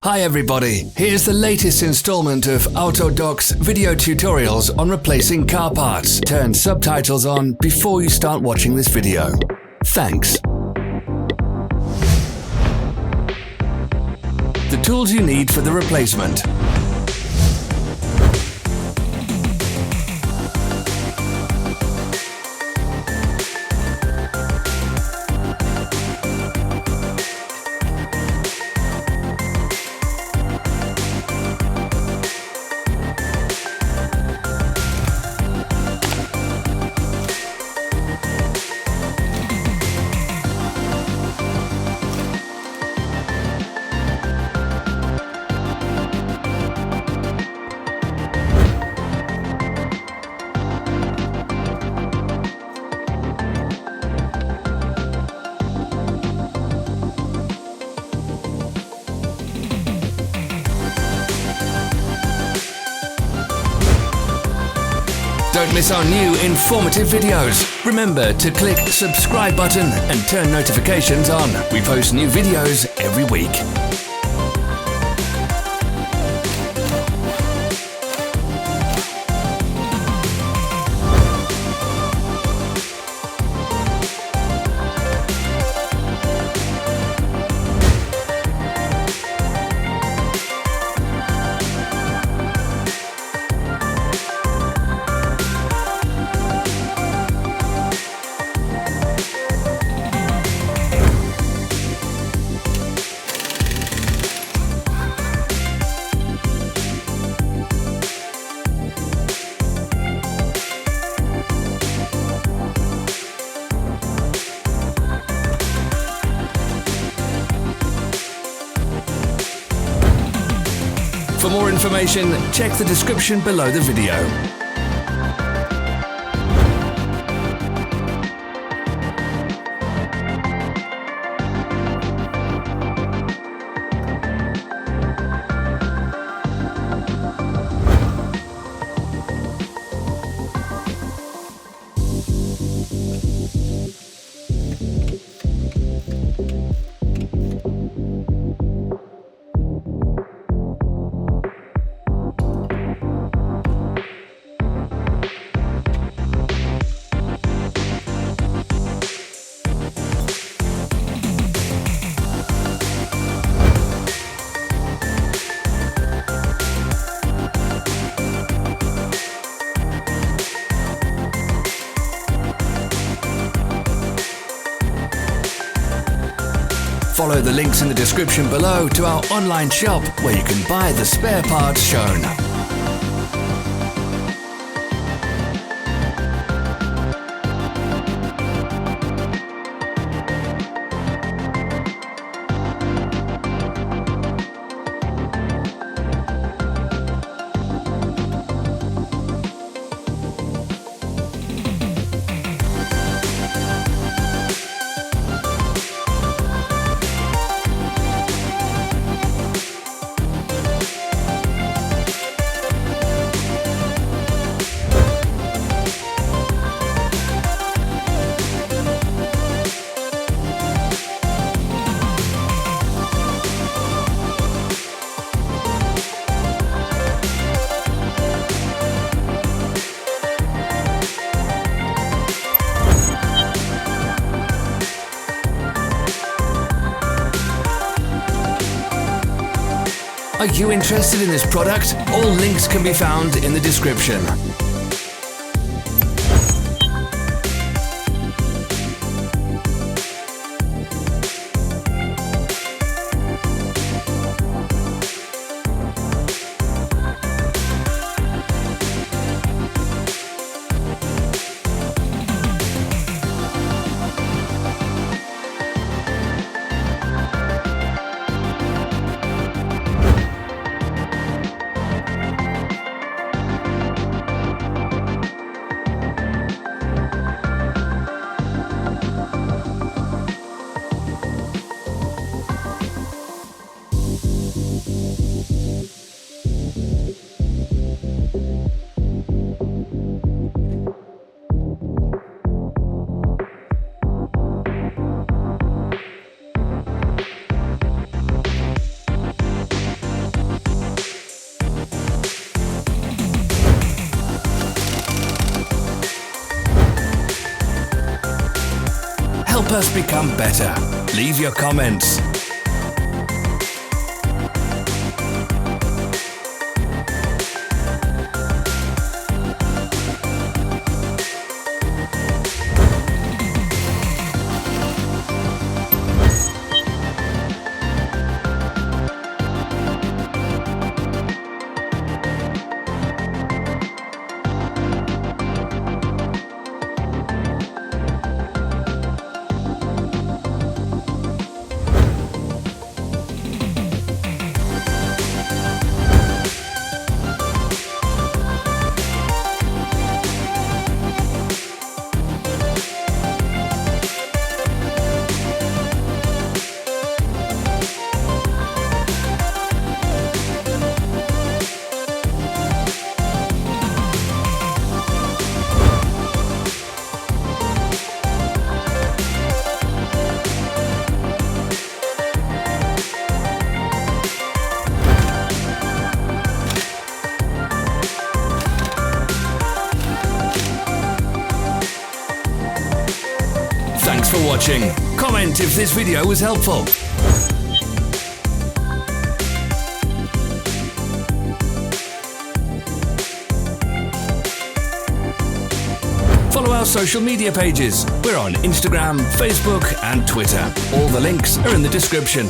Hi everybody, here's the latest installment of Autodoc's video tutorials on replacing car parts. Turn subtitles on before you start watching this video. Thanks. The tools you need for the replacement. Don't miss our new informative videos. Remember to click subscribe button and turn notifications on. We post new videos every week. For more information, check the description below the video. Follow the links in the description below to our online shop where you can buy the spare parts shown. Are you interested in this product? All links can be found in the description. us become better. Leave your comments. Thanks for watching. Comment if this video was helpful. Follow our social media pages. We're on Instagram, Facebook and Twitter. All the links are in the description.